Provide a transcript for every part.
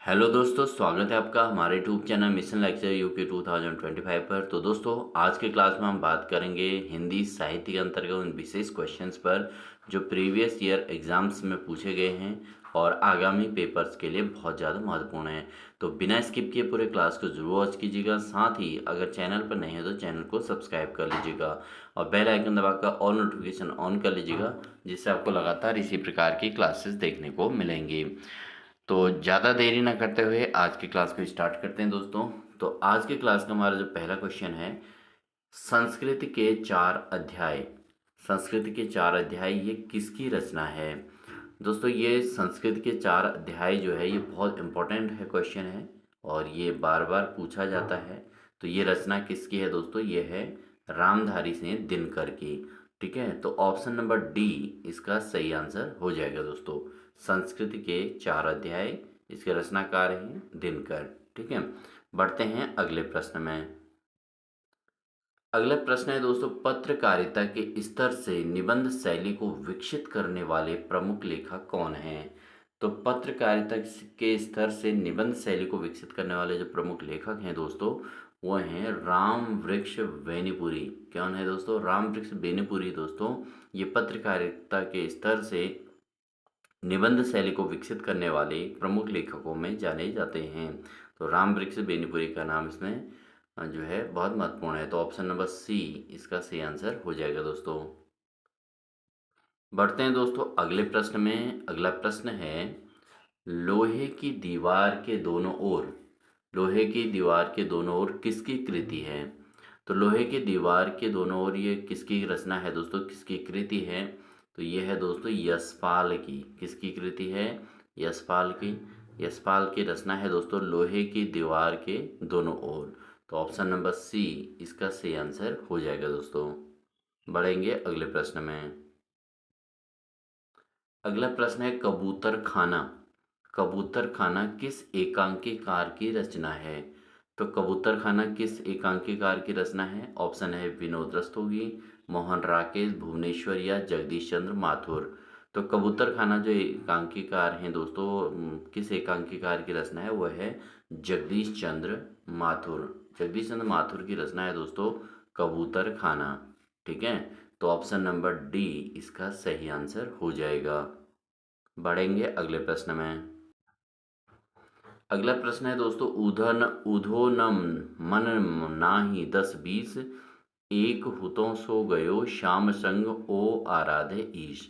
Hello दोस्तों, स्वागत है आपका हमारे YouTube channel mission lecture UP 2025 पर। तो दोस्तों, आज के क्लास में हम बात करेंगे हिंदी साहित्य के अंतर्गत उन विशेष क्वेश्चंस पर जो प्रीवियस ईयर एग्जाम्स में पूछे गए हैं और आगामी पेपर्स के लिए बहुत ज़्यादा महत्वपूर्ण हैं। तो बिना स्किप किए पूरे क्लास को जरूर वॉच कीजिएगा। साथ ही अगर चैनल पर नहीं है तो चैनल को सब्सक्राइब कर लीजिएगा और बेल आइकन दबाकर ऑल नोटिफिकेशन ऑन कर लीजिएगा, जिससे आपको लगातार इसी प्रकार की क्लासेस देखने को मिलेंगी। तो ज़्यादा देरी ना करते हुए आज की क्लास को स्टार्ट करते हैं दोस्तों। तो आज की क्लास का हमारा जो पहला क्वेश्चन है, संस्कृत के चार अध्याय। संस्कृत के चार अध्याय ये किसकी रचना है? दोस्तों, ये संस्कृत के चार अध्याय जो है ये बहुत इम्पोर्टेंट है क्वेश्चन है और ये बार बार पूछा जाता है। तो ये रचना किसकी है दोस्तों? ये है रामधारी सिंह दिनकर की। ठीक है, तो ऑप्शन नंबर डी इसका सही आंसर हो जाएगा दोस्तों। संस्कृत के चार अध्याय, इसके रचनाकार हैं दिनकर। ठीक है, बढ़ते हैं अगले प्रश्न में। अगला प्रश्न है दोस्तों, पत्रकारिता के स्तर से निबंध शैली को विकसित करने वाले प्रमुख लेखक कौन हैं? तो पत्रकारिता के स्तर से निबंध शैली को विकसित करने वाले जो प्रमुख लेखक हैं दोस्तों, वो हैं राम वृक्ष बेनीपुरी। कौन है दोस्तों? राम वृक्ष बेनीपुरी दोस्तों, ये पत्रकारिता के स्तर से निबंध शैली को विकसित करने वाले प्रमुख लेखकों में जाने जाते हैं। तो राम वृक्ष बेनीपुरी का नाम इसमें जो है बहुत महत्वपूर्ण है। तो ऑप्शन नंबर सी इसका सही आंसर हो जाएगा दोस्तों। बढ़ते हैं दोस्तों अगले प्रश्न में। अगला प्रश्न है, लोहे की दीवार के दोनों ओर। लोहे की दीवार के दोनों ओर किसकी कृति है? तो लोहे की दीवार के दोनों ओर ये किसकी रचना है दोस्तों, किसकी कृति है? तो ये है दोस्तों यशपाल की। किसकी कृति है? यशपाल की। यशपाल की रचना है दोस्तों लोहे की दीवार के दोनों ओर। तो ऑप्शन नंबर सी इसका सही आंसर हो जाएगा दोस्तों। बढ़ेंगे अगले प्रश्न में। अगला प्रश्न है, कबूतर खाना। कबूतर खाना किस एकांकीकार की रचना है? तो कबूतर खाना किस एकांकीकार की रचना है? ऑप्शन है विनोद रस्तोगी, मोहन राकेश, भुवनेश्वर या जगदीश चंद्र माथुर। तो कबूतर खाना जो एकांकीकार हैं दोस्तों, किस एकांकीकार की रचना है? वह है जगदीश चंद्र माथुर। जगदीश चंद्र माथुर की रचना है दोस्तों कबूतर खाना। ठीक है, तो ऑप्शन नंबर डी इसका सही आंसर हो जाएगा। बढ़ेंगे अगले प्रश्न में। अगला प्रश्न है दोस्तों, उधन उधोनम मन नाही 10 20, एक हुतों सो गयो श्याम संग ओ आराधे ईश।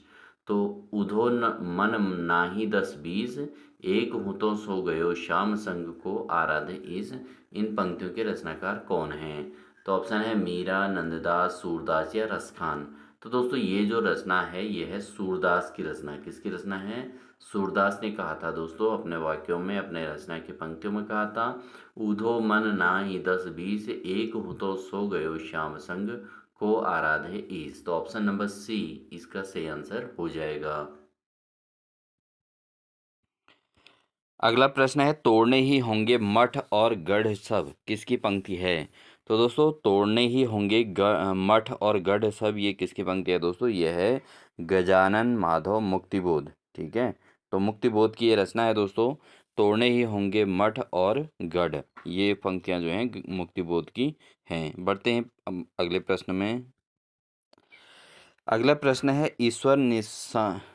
तो उधोन मन नाही 10 20, एक हुतों सो गयो श्याम संग को आराधे ईश, इन पंक्तियों के रचनाकार कौन हैं? तो ऑप्शन है मीरा, नंददास, सूरदास या रसखान। तो दोस्तों ये जो रचना है ये है सूरदास की रचना। किसकी रचना है? सूरदास ने कहा था दोस्तों अपने वाक्यों में, अपने रचना की पंक्तियों में कहा था, ऊधो मन नाही 10 20, एक हुतो सो गयो श्याम संग को आराधे ईस। तो ऑप्शन नंबर सी इसका सही आंसर हो जाएगा। अगला प्रश्न है, तोड़ने ही होंगे मठ और गढ़ सब, किसकी पंक्ति है? तो दोस्तों तोड़ने ही होंगे मठ और गढ़ सब, ये किसकी पंक्ति है दोस्तों? ये है गजानन माधव मुक्तिबोध। ठीक है, तो मुक्तिबोध की ये रचना है दोस्तों, तोड़ने ही होंगे मठ और गढ़। ये पंक्तियां जो हैं मुक्तिबोध की हैं। बढ़ते हैं अगले प्रश्न में। अगला प्रश्न है, ईश्वर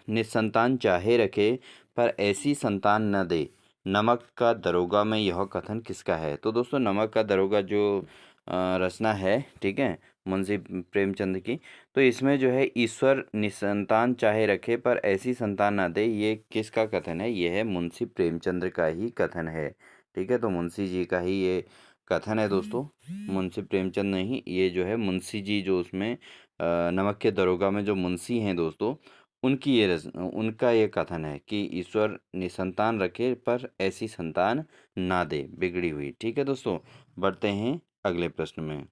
निसंतान चाहे रखे पर ऐसी संतान न दे, नमक का दरोगा में यह कथन किसका है? तो दोस्तों नमक का दरोगा जो रचना है, ठीक है, मुंशी प्रेमचंद की, तो इसमें जो है ईश्वर निसंतान चाहे रखे पर ऐसी संतान न दे, ये किसका कथन है? ये है मुंशी प्रेमचंद का ही कथन है। ठीक है, तो मुंशी जी का ही ये कथन है दोस्तों। मुंशी प्रेमचंद नहीं, ये जो है मुंशी जी जो उसमें नमक के दरोगा में जो मुंशी हैं दोस्तों, उनका ये कथन है कि ईश्वर निसंतान रखे पर ऐसी संतान ना दे बिगड़ी हुई। ठीक है दोस्तों, बढ़ते हैं अगले प्रश्न में।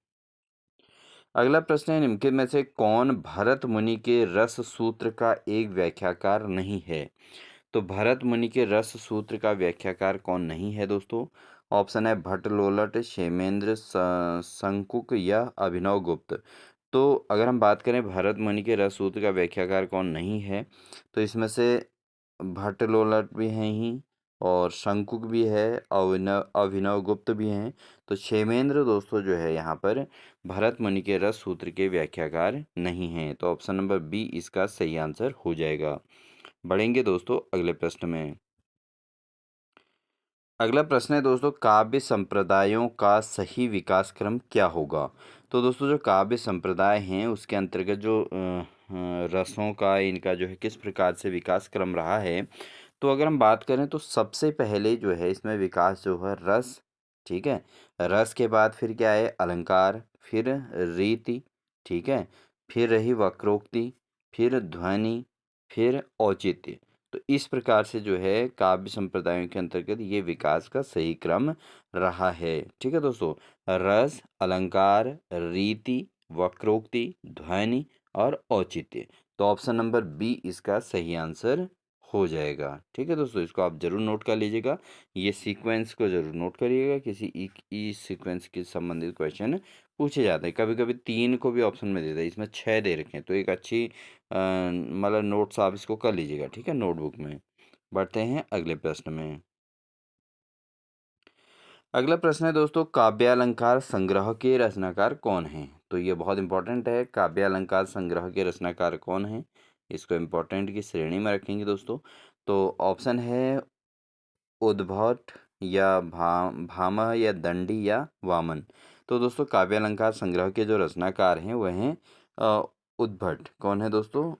अगला प्रश्न है, निम्नलिखित में से कौन भरत मुनि के रस सूत्र का एक व्याख्याकार नहीं है? तो भरत मुनि के रस सूत्र का व्याख्याकार कौन नहीं है दोस्तों? ऑप्शन है भट्टलोलट, क्षेमेंद्र, शंकुक या अभिनव गुप्त। तो अगर हम बात करें भरत मुनि के रस सूत्र का व्याख्याकार कौन नहीं है, तो इसमें से भट्टलोलट भी हैं ही, और शंकुक भी है, अभिनव गुप्त भी हैं। तो क्षेमेंद्र दोस्तों जो है यहाँ पर भरत मुनि के रस सूत्र के व्याख्याकार नहीं हैं। तो ऑप्शन नंबर बी इसका सही आंसर हो जाएगा। बढ़ेंगे दोस्तों अगले प्रश्न में। अगला प्रश्न है दोस्तों, काव्य संप्रदायों का सही विकास क्रम क्या होगा? तो दोस्तों जो काव्य संप्रदाय हैं उसके अंतर्गत जो रसों का इनका जो है किस प्रकार से विकास क्रम रहा है, तो अगर हम बात करें तो सबसे पहले जो है इसमें विकास जो है रस, ठीक है, रस के बाद फिर क्या है अलंकार, फिर रीति, ठीक है, फिर रही वक्रोक्ति, फिर ध्वनि, फिर औचित्य। तो इस प्रकार से जो है काव्य संप्रदायों के अंतर्गत ये विकास का सही क्रम रहा है। ठीक है दोस्तों, रस, अलंकार, रीति, वक्रोक्ति, ध्वनि और औचित्य। तो ऑप्शन नंबर बी इसका सही आंसर हो जाएगा। ठीक है दोस्तों, इसको आप जरूर नोट कर लीजिएगा, ये सीक्वेंस को जरूर नोट करिएगा, किसी ई सीक्वेंस के संबंधित क्वेश्चन पूछे जाते हैं। कभी कभी 3 को भी ऑप्शन में देता है, इसमें 6 दे रखे हैं, तो एक अच्छी मतलब नोट्स आप इसको कर लीजिएगा, ठीक है, नोटबुक में। बढ़ते हैं अगले प्रश्न में। अगला प्रश्न है दोस्तों, काव्यालंकार संग्रह के रचनाकार कौन हैं? तो ये बहुत इंपॉर्टेंट है, काव्यालंकार संग्रह के रचनाकार कौन हैं, इसको इम्पोर्टेंट की श्रेणी में रखेंगे दोस्तों। तो ऑप्शन है उद्भट या भामह या दंडी या वामन। तो दोस्तों काव्यालंकार संग्रह के जो रचनाकार हैं वह हैं उद्भट। कौन है दोस्तों?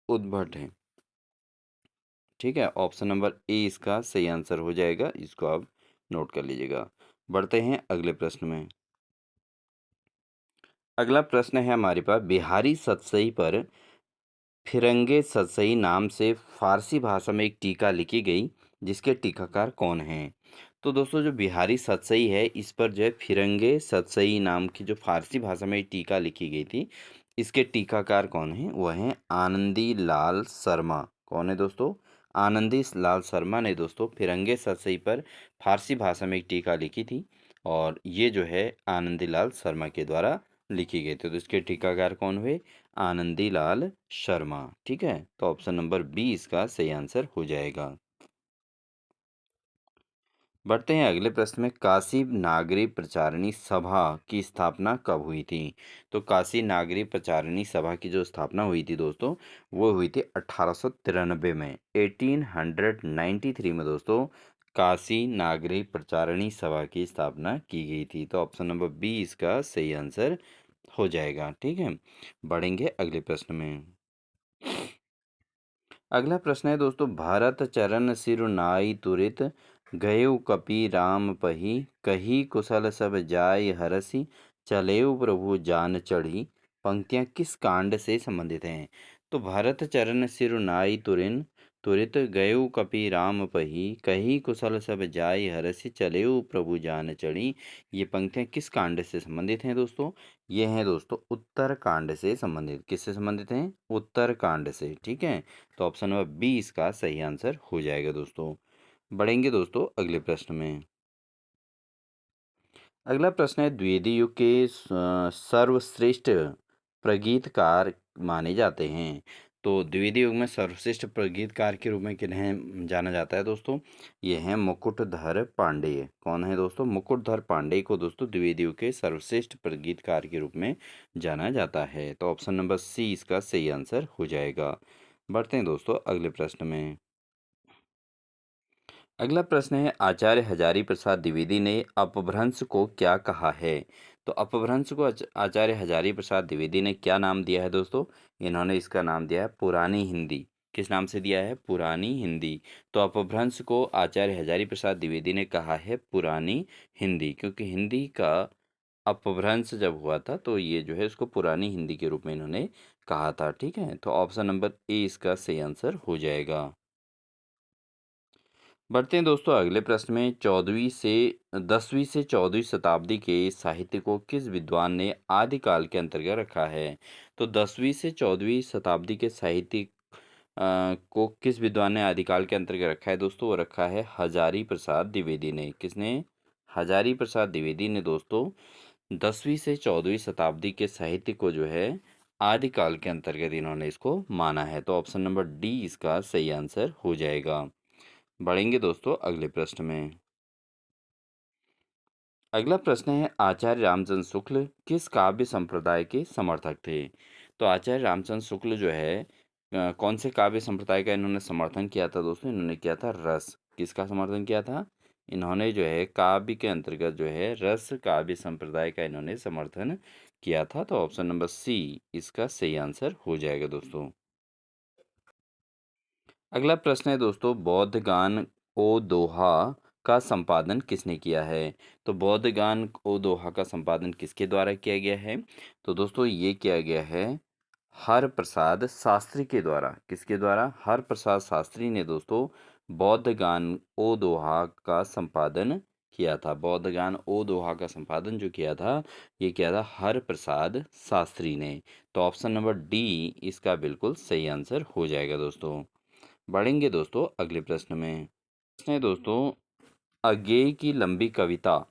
उद्भट हैं। ठीक है, ऑप्शन नंबर ए इसका सही आंसर हो जाएगा, इसको आप नोट कर लीजिएगा। बढ़ते हैं अगले प्रश्न में। अगला प्रश्न है हमारे पास, बिहारी सतसई पर फिरंगे सतसई नाम से फारसी भाषा में एक टीका लिखी गई, जिसके टीकाकार कौन हैं? तो दोस्तों जो बिहारी सतसई है इस पर जो है फिरंगे सतसई नाम की जो फारसी भाषा में एक टीका लिखी गई थी, इसके टीकाकार कौन हैं? वह हैं आनंदी लाल शर्मा। कौन है दोस्तों? आनंदी लाल शर्मा ने दोस्तों फिरंगे सतसई पर फारसी भाषा में एक टीका लिखी थी, और ये जो है आनंदी लाल शर्मा के द्वारा लिखी गई थी। तो इसके टीकाकार कौन हुए? आनंदी लाल शर्मा। ठीक है, तो ऑप्शन नंबर बी इसका सही आंसर हो जाएगा। बढ़ते हैं अगले प्रश्न में, काशी नागरी प्रचारिणी सभा की स्थापना कब हुई थी? तो काशी नागरी प्रचारिणी सभा की जो स्थापना हुई थी दोस्तों, वो हुई थी 1893 में, 1893 में दोस्तों काशी नागरी प्रचारिणी सभा की स्थापना की गई थी। तो ऑप्शन नंबर बी इसका सही आंसर हो जाएगा। ठीक है, बढ़ेंगे अगले प्रश्न में। अगला प्रश्न है दोस्तों, भरत चरण सिरु नाई तुरित गयउ कपि राम पही कही कुशल सब जाय हरसि चलेउ प्रभु जान चढ़ी। पंक्तियां किस कांड से संबंधित हैं? तो भरत चरण सिरु नाई तुरित गयउ कपि राम पही कही कुशल सब जाय हरसि चलेउ प्रभु जान चढ़ी। ये पंक्तियां किस कांड से संबंधित हैं दोस्तों? ये हैं दोस्तों उत्तर कांड से संबंधित। किससे संबंधित हैं? उत्तर कांड से। ठीक है, तो ऑप्शन नंबर बी इसका सही आंसर हो जाएगा दोस्तों। बढ़ेंगे दोस्तों अगले प्रश्न में। अगला प्रश्न है, द्विवेदी युग के सर्वश्रेष्ठ प्रगीतकार माने जाते हैं। तो द्विवेदी युग में सर्वश्रेष्ठ प्रगीतकार के रूप में किन्हें जाना जाता है दोस्तों? ये हैं मुकुटधर पांडेय। कौन है दोस्तों? मुकुटधर पांडेय को दोस्तों द्विवेदी युग के सर्वश्रेष्ठ प्रगीतकार के रूप में जाना जाता है। तो ऑप्शन नंबर सी इसका सही आंसर हो जाएगा। बढ़ते हैं दोस्तों अगले प्रश्न में। अगला प्रश्न है, आचार्य हजारी प्रसाद द्विवेदी ने अपभ्रंश को क्या कहा है? तो अपभ्रंश को आचार्य हजारी प्रसाद द्विवेदी ने क्या नाम दिया है दोस्तों? इन्होंने इसका नाम दिया है पुरानी हिंदी। किस नाम से दिया है? पुरानी हिंदी। तो अपभ्रंश को आचार्य हजारी प्रसाद द्विवेदी ने कहा है पुरानी हिंदी, क्योंकि हिंदी का अपभ्रंश जब हुआ था तो ये जो है उसको पुरानी हिंदी के रूप में इन्होंने कहा था। ठीक है, तो ऑप्शन नंबर ए इसका सही आंसर हो जाएगा। बढ़ते हैं दोस्तों अगले प्रश्न में। 10वीं से 14वीं शताब्दी के साहित्य को किस विद्वान ने आदिकाल के अंतर्गत रखा है? तो 10वीं से 14वीं शताब्दी के साहित्य को किस विद्वान ने आदिकाल के अंतर्गत रखा है दोस्तों? वो रखा है हजारी प्रसाद द्विवेदी ने। किसने? हजारी प्रसाद द्विवेदी ने दोस्तों 10वीं से 14वीं शताब्दी के साहित्य को जो है आदिकाल के अंतर्गत इन्होंने इसको माना है। तो ऑप्शन नंबर डी इसका सही आंसर हो जाएगा। बढ़ेंगे दोस्तों अगले प्रश्न में। अगला प्रश्न है, आचार्य रामचंद्र शुक्ल किस काव्य संप्रदाय के समर्थक थे? तो आचार्य रामचंद्र शुक्ल जो है कौन से काव्य संप्रदाय का इन्होंने समर्थन किया था दोस्तों? इन्होंने किया था रस। किसका समर्थन किया था? इन्होंने जो है काव्य के अंतर्गत जो है रस काव्य संप्रदाय का इन्होंने समर्थन किया था। तो ऑप्शन नंबर सी इसका सही आंसर हो जाएगा दोस्तों। अगला प्रश्न है दोस्तों, बौद्ध गान ओ दोहा का संपादन किसने किया है? तो बौद्ध गान ओ दोहा का संपादन किसके द्वारा किया गया है? तो दोस्तों ये किया गया है हर प्रसाद शास्त्री के द्वारा। किसके द्वारा? हर प्रसाद शास्त्री ने दोस्तों बौद्ध गान ओ दोहा का संपादन किया था। बौद्ध गान ओ दोहा का संपादन जो किया था, ये किया था हर प्रसाद शास्त्री ने। तो ऑप्शन नंबर डी इसका बिल्कुल सही आंसर हो जाएगा दोस्तों। बढ़ेंगे दोस्तों अगले प्रश्न में। प्रश्न है दोस्तों, अज्ञेय की लंबी कविता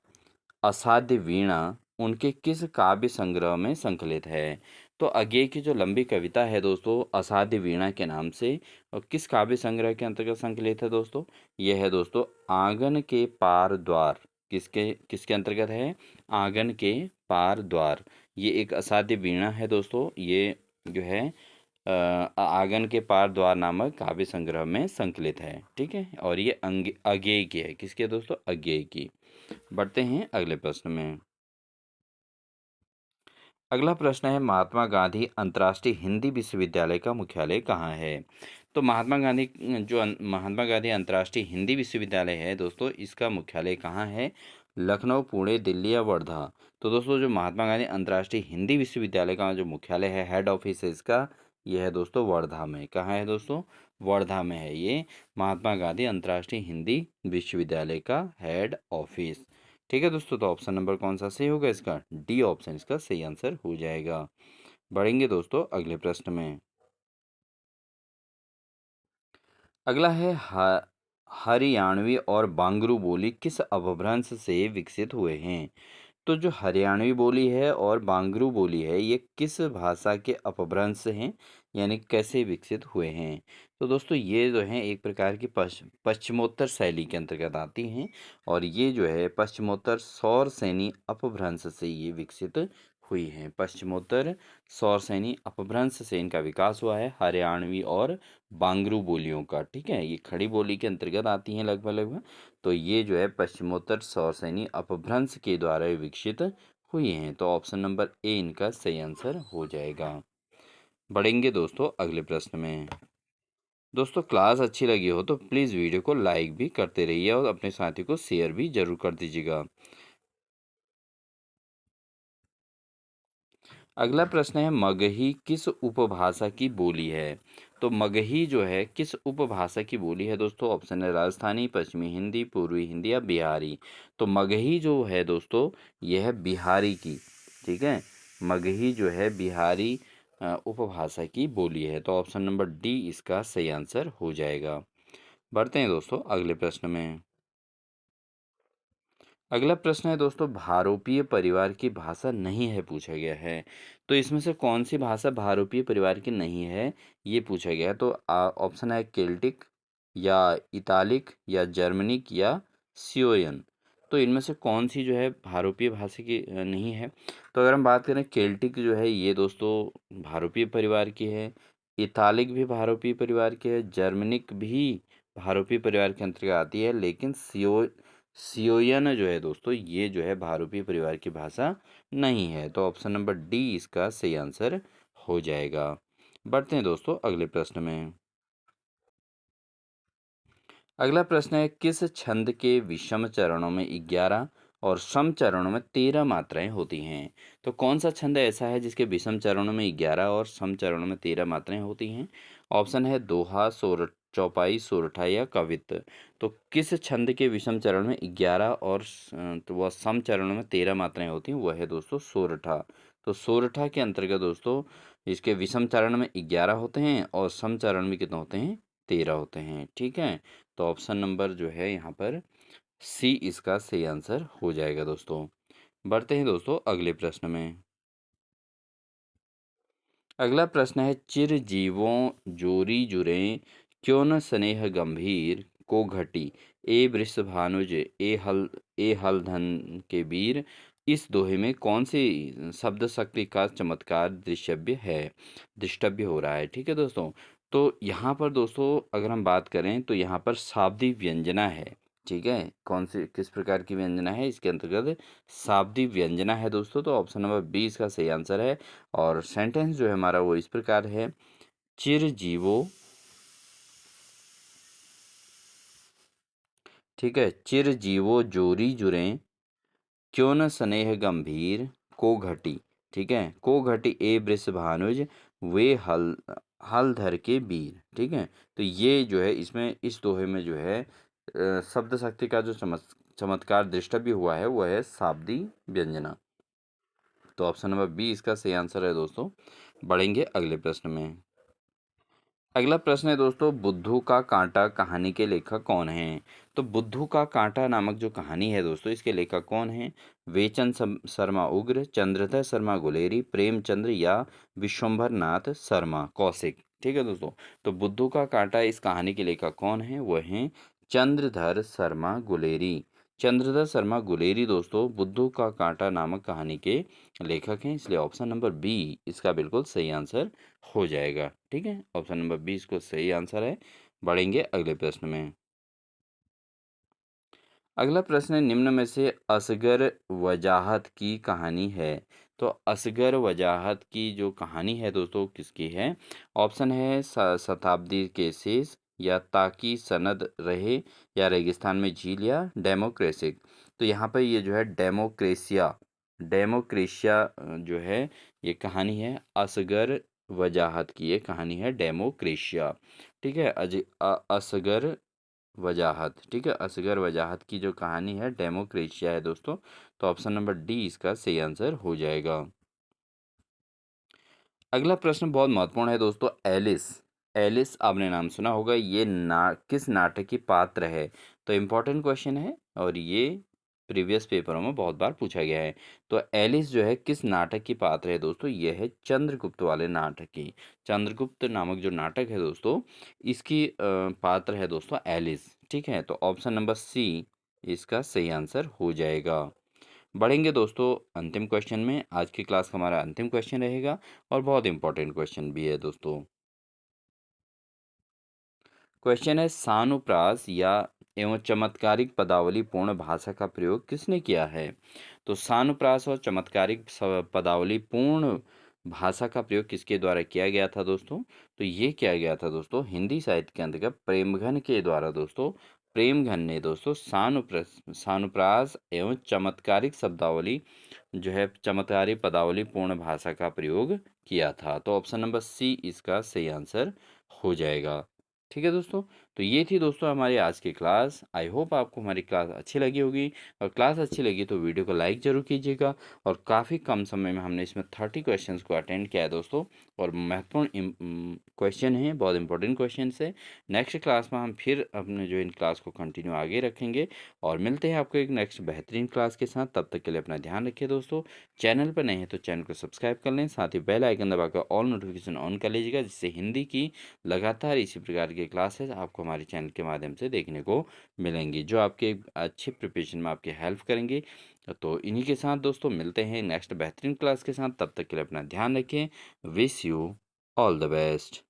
असाध्य वीणा उनके किस काव्य संग्रह में संकलित है? तो अज्ञेय की जो लंबी कविता है दोस्तों असाध्य वीणा के नाम से, और किस काव्य संग्रह के अंतर्गत संकलित है दोस्तों? यह है दोस्तों आंगन के पार द्वार। किसके किसके अंतर्गत है? आंगन के पार द्वार। ये एक असाध्य वीणा है दोस्तों। ये जो है आंगन के पार द्वार नामक काव्य संग्रह में संकलित है। ठीक है, और ये अज्ञेय की है। किसकी है दोस्तों? अज्ञेय की। बढ़ते हैं अगले प्रश्न में। अगला प्रश्न है, महात्मा गांधी अंतर्राष्ट्रीय हिंदी विश्वविद्यालय का मुख्यालय कहाँ है? तो महात्मा गांधी अंतर्राष्ट्रीय हिंदी विश्वविद्यालय है दोस्तों, इसका मुख्यालय कहाँ है? लखनऊ, पुणे, दिल्ली या वर्धा? तो दोस्तों जो महात्मा गांधी अंतर्राष्ट्रीय हिंदी विश्वविद्यालय का जो मुख्यालय है, हेड ऑफिस है इसका, यह है दोस्तों वर्धा में। कहाँ है दोस्तों? वर्धा में है ये महात्मा गांधी अंतर्राष्ट्रीय हिंदी विश्वविद्यालय का हेड ऑफिस। ठीक है दोस्तों, तो ऑप्शन नंबर कौन सा सही होगा इसका? डी ऑप्शन इसका सही आंसर हो जाएगा। बढ़ेंगे दोस्तों अगले प्रश्न में। अगला है हरियाणवी और बांगरू बोली किस अपभ्रंश से विकसित हुए हैं? तो जो हरियाणवी बोली है और बांगरू बोली है, ये किस भाषा के अपभ्रंश से हैं, यानी कैसे विकसित हुए हैं? तो दोस्तों ये जो हैं एक प्रकार की पश्चिमोत्तर शैली के अंतर्गत आती हैं, और ये जो है पश्चिमोत्तर सौर सैनी अपभ्रंश से ये विकसित हुई हैं। पश्चिमोत्तर सौर सैनी अपभ्रंश से इनका विकास हुआ है, हरियाणवी और बांगरू बोलियों का। ठीक है, ये खड़ी बोली के अंतर्गत आती हैं लगभग लगभग। तो ये जो है पश्चिमोत्तर सौरसैनी अपभ्रंश के द्वारा विकसित हुई हैं। तो ऑप्शन नंबर ए इनका सही आंसर हो जाएगा। बढ़ेंगे दोस्तों अगले प्रश्न में। दोस्तों क्लास अच्छी लगी हो तो प्लीज़ वीडियो को लाइक भी करते रहिए और अपने साथी को शेयर भी जरूर कर दीजिएगा। अगला प्रश्न है, मगही किस उपभाषा की बोली है? तो मगही जो है किस उपभाषा की बोली है दोस्तों? ऑप्शन है राजस्थानी, पश्चिमी हिंदी, पूर्वी हिंदी या बिहारी? तो मगही जो है दोस्तों यह है बिहारी की। ठीक है, मगही जो है बिहारी उपभाषा की बोली है। तो ऑप्शन नंबर डी इसका सही आंसर हो जाएगा। बढ़ते हैं दोस्तों अगले प्रश्न में। अगला प्रश्न है दोस्तों, भारोपीय परिवार की भाषा नहीं है पूछा गया है। तो इसमें से कौन सी भाषा भारोपीय परिवार की नहीं है, ये पूछा गया है। तो ऑप्शन है केल्टिक या इतालिक या जर्मनिक या सियोयन। तो इनमें से कौन सी जो है भारोपीय भाषा की नहीं है? तो अगर हम बात करें, केल्टिक जो है ये दोस्तों भारोपीय परिवार की है, इतालिक भी भारोपीय परिवार की है, जर्मनिक भी भारोपीय परिवार के अंतर्गत आती है, लेकिन सियोयन जो है दोस्तों ये जो है भारोपीय परिवार की भाषा नहीं है। तो ऑप्शन नंबर डी इसका सही आंसर हो जाएगा। बढ़ते हैं दोस्तों अगले प्रश्न में। अगला प्रश्न है, किस छंद के विषम चरणों में 11 और सम चरणों में 13 मात्राएं होती हैं? तो कौन सा छंद ऐसा है जिसके विषम चरणों में 11 और सम चरणों में 13 मात्राएं होती हैं? ऑप्शन है दोहा, चौपाई, सोरठा या कवित्त। तो किस छंद के विषम चरण में 11 और तो वह सम चरणों में 13 मात्राएं होती हैं? वह है दोस्तों सोरठा। तो सोरठा के अंतर्गत दोस्तों इसके विषम चरण में 11 होते हैं और सम चरण में कितने होते हैं? 13 होते हैं। ठीक है, तो ऑप्शन नंबर जो है यहाँ पर सी इसका सही आंसर हो जाएगा दोस्तों। बढ़ते हैं दोस्तों अगले प्रश्न में। अगला प्रश्न है, चिरजीवों जोरी जुरे क्यों न स्नेह गंभीर को घटी, ए वृषभानुज, ए हलधन के वीर, इस दोहे में कौन सी शब्द शक्ति का चमत्कार दृष्टव्य हो रहा है। ठीक है दोस्तों, तो यहाँ पर दोस्तों अगर हम बात करें तो यहाँ पर शाब्दी व्यंजना है। ठीक है, कौन सी किस प्रकार की व्यंजना है, इसके अंतर्गत शाब्दी व्यंजना है दोस्तों। तो ऑप्शन नंबर 20 का सही आंसर है। और सेंटेंस जो है हमारा वो इस प्रकार है, चिरजीवो, ठीक है, चिरजीवो जोरी जुरे, क्यों न स्नेह गंभीर, को घटी। ठीक है, को घटी ए वृषभानुज, वे हल धर के वीर। ठीक है, तो ये जो है इसमें इस दोहे में जो है शब्द शक्ति का जो चमत्कार दृष्टव्य हुआ है वो है शाब्दी व्यंजना। तो ऑप्शन नंबर बी इसका सही आंसर है दोस्तों। बढ़ेंगे अगले प्रश्न में। अगला प्रश्न है दोस्तों, बुद्धू का कांटा कहानी के लेखक कौन हैं। तो बुद्धू का कांटा नामक जो कहानी है दोस्तों, इसके लेखक कौन हैं। वेचन शर्मा उग्र, चंद्रधर शर्मा गुलेरी, प्रेमचंद्र या विश्वंभर नाथ शर्मा कौशिक। ठीक है दोस्तों, तो बुद्धू का कांटा इस कहानी के लेखक कौन हैं, वह हैं चंद्रधर शर्मा गुलेरी। चंद्रधर शर्मा गुलेरी दोस्तों बुद्धू का कांटा नामक कहानी के लेखक हैं, इसलिए ऑप्शन नंबर बी इसका बिल्कुल सही आंसर हो जाएगा। ठीक है, ऑप्शन नंबर 20 को सही आंसर है। बढ़ेंगे अगले प्रश्न में। अगला प्रश्न है, निम्न में से असगर वजाहत की कहानी है। तो असगर वजाहत की जो कहानी है दोस्तों किसकी है। ऑप्शन है शताब्दी के शेष, या ताकि सनद रहे, या रेगिस्तान में झील, या डेमोक्रेसिक। तो यहाँ पर ये जो है डेमोक्रेसिया डेमोक्रेशिया जो है ये कहानी है असगर वजाहत की, ये कहानी है डेमोक्रेशिया। ठीक है, असगर वजाहत, ठीक है, असगर वजाहत की जो कहानी है डेमोक्रेशिया है दोस्तों। तो ऑप्शन नंबर डी इसका सही आंसर हो जाएगा। अगला प्रश्न बहुत महत्वपूर्ण है दोस्तों, एलिस। एलिस आपने नाम सुना होगा, ये किस नाटक की पात्र है। तो इम्पोर्टेंट क्वेश्चन है और ये प्रीवियस पेपरों में बहुत बार पूछा गया है। तो एलिस जो है किस नाटक की पात्र है दोस्तों, ये है चंद्रगुप्त वाले नाटक की। चंद्रगुप्त नामक जो नाटक है दोस्तों, इसकी पात्र है दोस्तों एलिस। ठीक है, तो ऑप्शन नंबर सी इसका सही आंसर हो जाएगा। बढ़ेंगे दोस्तों अंतिम क्वेश्चन में। आज की क्लास का हमारा अंतिम क्वेश्चन रहेगा और बहुत इंपॉर्टेंट क्वेश्चन भी है दोस्तों। क्वेश्चन है, सानुप्रास या एवं चमत्कारिक पदावली पूर्ण भाषा का प्रयोग किसने किया है। तो सानुप्रास और चमत्कारिक पदावली पूर्ण भाषा का प्रयोग किसके द्वारा किया गया था दोस्तों। तो ये किया गया था दोस्तों हिंदी साहित्य के अंतर्गत प्रेमघन के द्वारा दोस्तों। प्रेमघन ने दोस्तों सानुप्रास एवं चमत्कारिक शब्दावली जो है चमत्कारिक पदावली पूर्ण भाषा का प्रयोग किया था। तो ऑप्शन नंबर सी इसका सही आंसर हो जाएगा। ठीक है दोस्तों, तो ये थी दोस्तों हमारी आज की क्लास। आई होप आपको हमारी क्लास अच्छी लगी होगी, और क्लास अच्छी लगी तो वीडियो को लाइक ज़रूर कीजिएगा। और काफ़ी कम समय में हमने इसमें 30 क्वेश्चंस को अटेंड किया है दोस्तों, और महत्वपूर्ण क्वेश्चन हैं, बहुत इंपॉर्टेंट क्वेश्चन है। नेक्स्ट क्लास में हम फिर अपने जो इन क्लास को कंटिन्यू आगे रखेंगे, और मिलते हैं आपको एक नेक्स्ट बेहतरीन क्लास के साथ। तब तक के लिए अपना ध्यान रखिए दोस्तों। चैनल पर नहीं है तो चैनल को सब्सक्राइब कर लें, साथ ही बेल आइकन दबाकर ऑल नोटिफिकेशन ऑन कर लीजिएगा, जिससे हिंदी की लगातार इसी प्रकार की क्लासेस आपको हमारे चैनल के माध्यम से देखने को मिलेंगी, जो आपके अच्छे प्रिपरेशन में आपकी हेल्प करेंगे। तो इन्हीं के साथ दोस्तों मिलते हैं नेक्स्ट बेहतरीन क्लास के साथ। तब तक के लिए अपना ध्यान रखें। Wish you all the best.